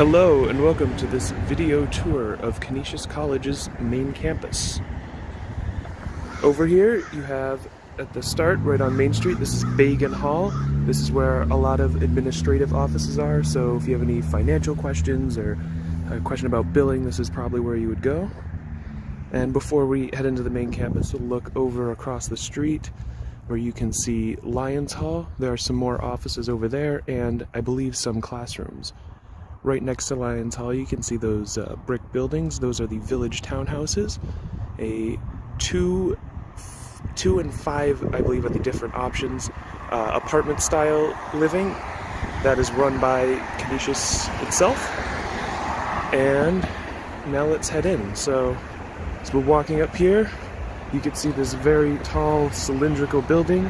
Hello and welcome to this video tour of Canisius College's main campus. Over here you have at the start, right on Main Street, this is Dugan Hall. This is where a lot of administrative offices are, so if you have any financial questions or a question about billing, this is probably where you would go. And before we head into the main campus, we'll look over across the street where you can see Lyon's Hall. There are some more offices over there and I believe some classrooms. Right next to Lyon's Hall you can see those brick buildings. Those are the village townhouses. A 2 and 5, I believe, are the different options. Apartment style living that is run by Canisius itself. And now let's head in. So as we're walking up here, you can see this very tall cylindrical building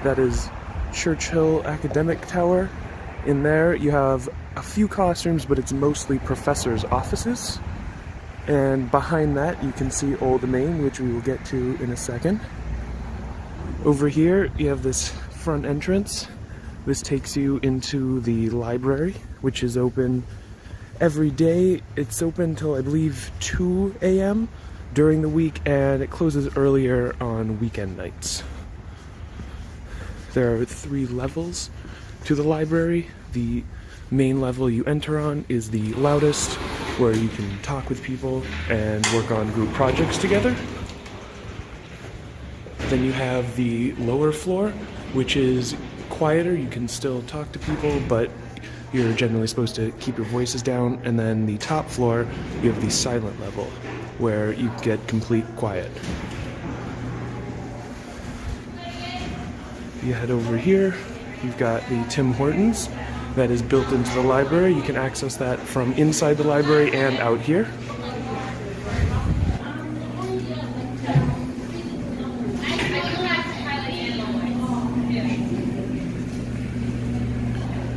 that is Churchill Academic Tower. In there you have a few classrooms, but it's mostly professors' offices. And behind that you can see Old Main, which we will get to in a second. Over here you have this front entrance. This takes you into the library, which is open every day. It's open till I believe 2 a.m. during the week, and it closes earlier on weekend nights. There are 3 levels to the library. The main level you enter on is the loudest, where you can talk with people and work on group projects together. Then you have the lower floor, which is quieter. You can still talk to people, but you're generally supposed to keep your voices down. And then the top floor, you have the silent level, where you get complete quiet. You head over here, you've got the Tim Hortons that is built into the library. You can access that from inside the library and out here.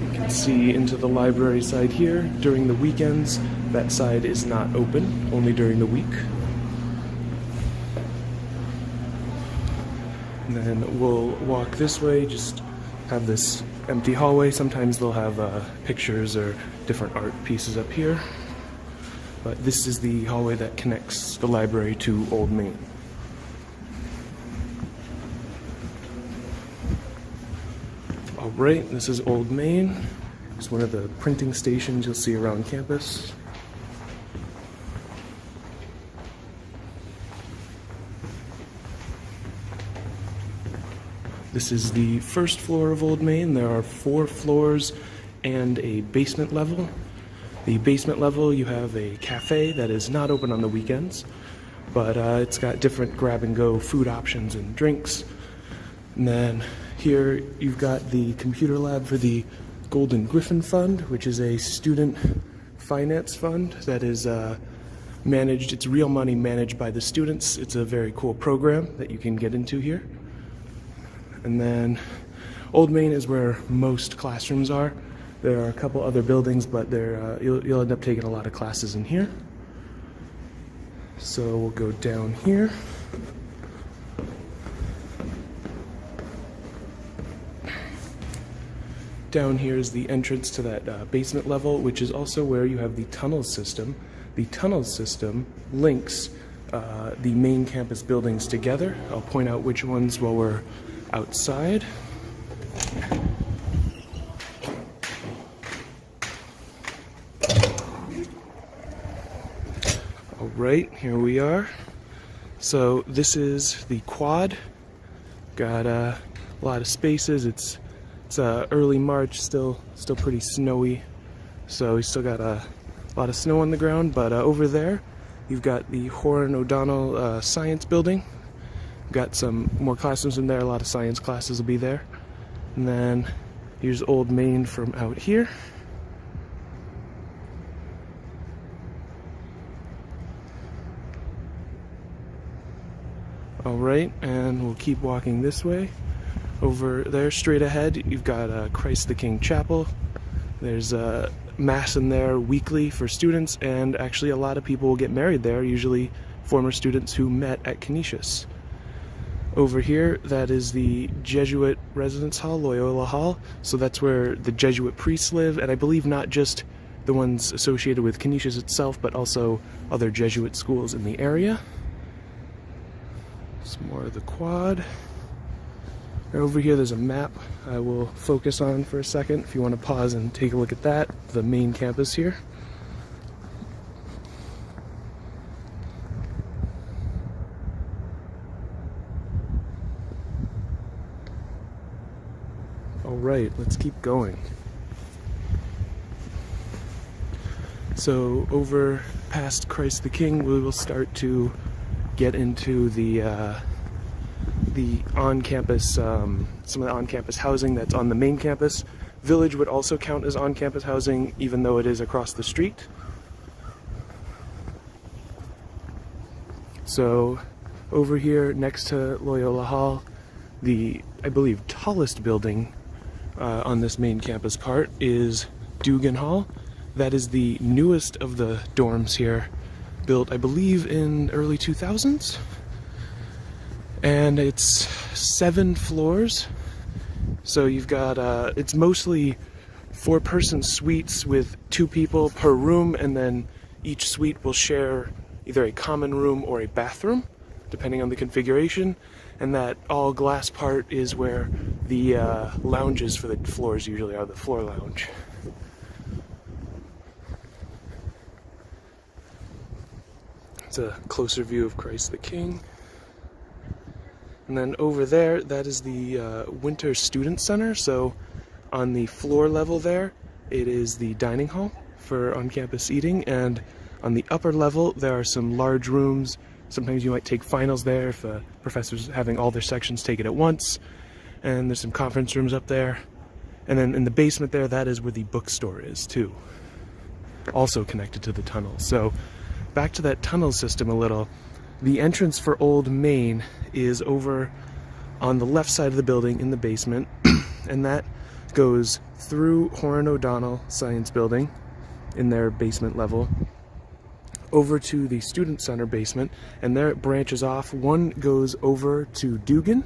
You can see into the library side here. During the weekends, that side is not open, only during the week. And then we'll walk this way, just have this empty hallway. Sometimes they'll have pictures or different art pieces up here. But this is the hallway that connects the library to Old Main. Alright, this is Old Main. It's one of the printing stations you'll see around campus. This is the first floor of Old Main. There are 4 floors and a basement level. The basement level, you have a cafe that is not open on the weekends, but it's got different grab-and-go food options and drinks. And then here you've got the computer lab for the Golden Griffin Fund, which is a student finance fund that is managed. It's real money managed by the students. It's a very cool program that you can get into here. And then Old Main is where most classrooms are. There are a couple other buildings, but you'll end up taking a lot of classes in here. So we'll go down here. Down here is the entrance to that basement level, which is also where you have the tunnel system. The tunnel system links the main campus buildings together. I'll point out which ones while we're outside. All right, here we are. So this is the quad. Got a lot of spaces. It's early March, still pretty snowy. So we still got a lot of snow on the ground. But over there, you've got the Horan O'Donnell science building. Got some more classrooms in there. A lot of science classes will be there. And then here's Old Main from out here. Alright, and we'll keep walking this way. Over there, straight ahead, you've got Christ the King Chapel. There's a mass in there weekly for students, and actually a lot of people will get married there, usually former students who met at Canisius. Over here, that is the Jesuit Residence Hall, Loyola Hall. So that's where the Jesuit priests live, and I believe not just the ones associated with Canisius itself, but also other Jesuit schools in the area. Some more of the quad. Over here there's a map I will focus on for a second if you want to pause and take a look at that, the main campus here. Alright, let's keep going. So over past Christ the King, we will start to get into the on-campus, some of the on-campus housing that's on the main campus. Village would also count as on-campus housing, even though it is across the street. So over here next to Loyola Hall, the, I believe, tallest building on this main campus part is Dugan Hall. That is the newest of the dorms here, built, I believe, in early 2000s. And it's 7 floors. So you've got, it's mostly 4-person suites with 2 people per room, and then each suite will share either a common room or a bathroom, depending on the configuration. And that all glass part is where the lounges for the floors usually are, the floor lounge. It's a closer view of Christ the King. And then over there, that is the Winter Student Center. So on the floor level there, it is the dining hall for on-campus eating. And on the upper level, there are some large rooms. Sometimes you might take finals there if a professor's having all their sections taken at once. And there's some conference rooms up there. And then in the basement there, that is where the bookstore is too. Also connected to the tunnel. So back to that tunnel system a little. The entrance for Old Main is over on the left side of the building in the basement, and that goes through Horan O'Donnell Science Building in their basement level, over to the Student Center basement, and there it branches off. One goes over to Dugan,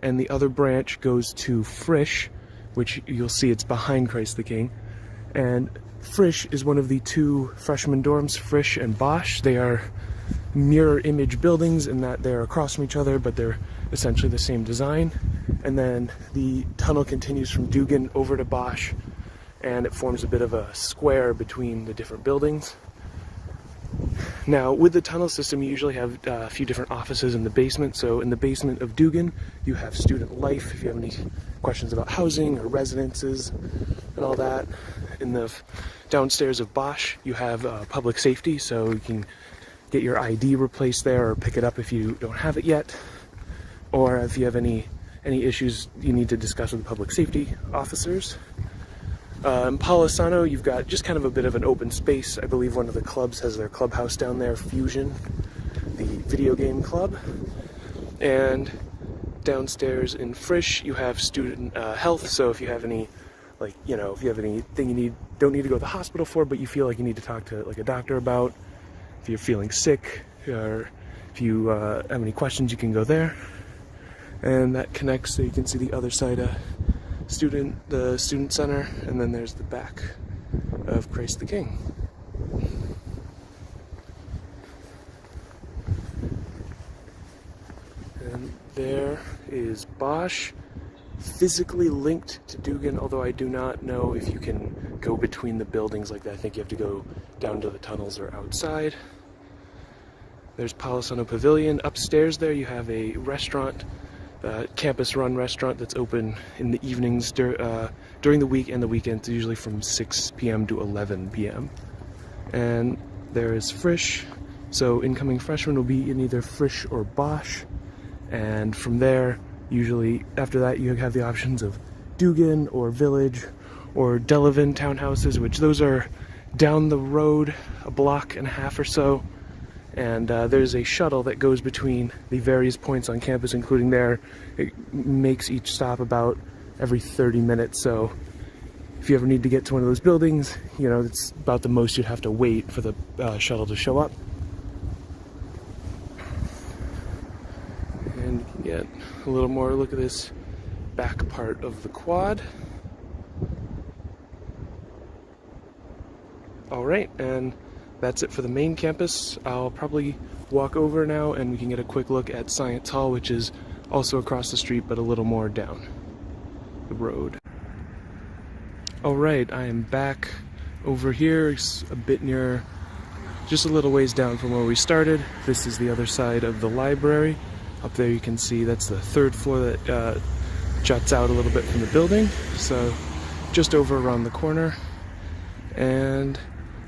and the other branch goes to Frisch, which you'll see it's behind Christ the King. And Frisch is one of the 2 freshman dorms, Frisch and Bosch. They are mirror image buildings in that they're across from each other, but they're essentially the same design. And then the tunnel continues from Dugan over to Bosch, and it forms a bit of a square between the different buildings. Now, with the tunnel system, you usually have a few different offices in the basement. So in the basement of Dugan, you have student life, if you have any questions about housing or residences and all that. In the downstairs of Bosch, you have public safety, so you can get your ID replaced there or pick it up if you don't have it yet. Or if you have any issues you need to discuss with the public safety officers. In Palisano, you've got just kind of a bit of an open space. I believe one of the clubs has their clubhouse down there, Fusion, the video game club. And downstairs in Frisch, you have student health. So if you have any, like, you know, if you have anything you don't need to go to the hospital for, but you feel like you need to talk to like a doctor about, if you're feeling sick, or if you have any questions, you can go there. And that connects, so you can see the other side of the student center, and then there's the back of Christ the King. And there is Bosch, physically linked to Dugan, although I do not know if you can go between the buildings like that. I think you have to go down to the tunnels or outside. There's Palisano Pavilion. Upstairs there you have a restaurant, campus-run restaurant that's open in the evenings during the week and the weekends, usually from 6 p.m. to 11 p.m. And there is Frisch, so incoming freshmen will be in either Frisch or Bosch. And from there, usually after that, you have the options of Dugan or Village or Delavan townhouses, which those are down the road a block and a half or so. And there's a shuttle that goes between the various points on campus, including there. It makes each stop about every 30 minutes. So if you ever need to get to one of those buildings, you know, it's about the most you'd have to wait for the shuttle to show up. And you can get a little more look at this back part of the quad. Alright, and that's it for the main campus. I'll probably walk over now and we can get a quick look at Science Hall, which is also across the street but a little more down the road. Alright, I am back over here. It's a bit near, just a little ways down from where we started. This is the other side of the library. Up there you can see that's the third floor that juts out a little bit from the building. So just over around the corner. And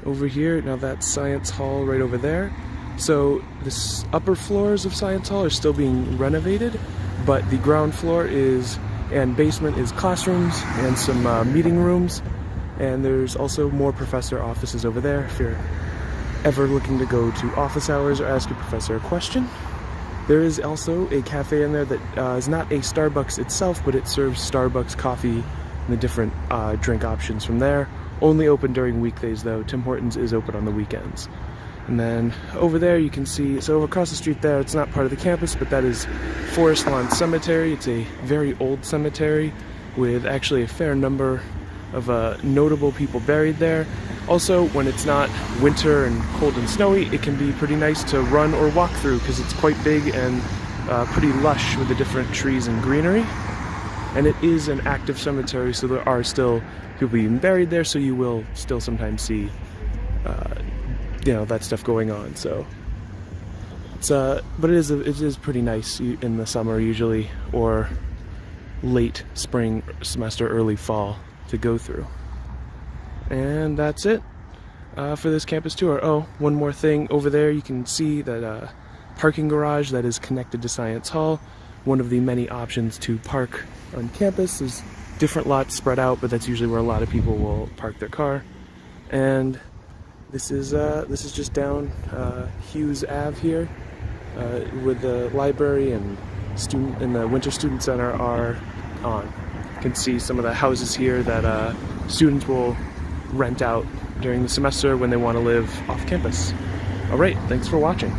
over here, now that's Science Hall right over there. So the upper floors of Science Hall are still being renovated, but the ground floor and basement is classrooms and some meeting rooms. And there's also more professor offices over there if you're ever looking to go to office hours or ask your professor a question. There is also a cafe in there that is not a Starbucks itself, but it serves Starbucks coffee and the different drink options from there. Only open during weekdays though. Tim Hortons is open on the weekends. And then over there you can see, so across the street there, it's not part of the campus, but that is Forest Lawn Cemetery. It's a very old cemetery with actually a fair number of notable people buried there. Also, when it's not winter and cold and snowy, it can be pretty nice to run or walk through because it's quite big and pretty lush with the different trees and greenery. And it is an active cemetery, so there are still people being buried there, so you will still sometimes see that stuff going on. So it's but it is pretty nice in the summer usually, or late spring semester, early fall to go through. And that's it for this campus tour. Oh, one more thing. Over there you can see that parking garage that is connected to Science Hall. One of the many options to park on campus. There's different lots spread out, but that's usually where a lot of people will park their car. And this is just down Hughes Ave here, with the library and the Winter Student Center are on. You can see some of the houses here that students will rent out during the semester when they want to live off campus. Alright, thanks for watching.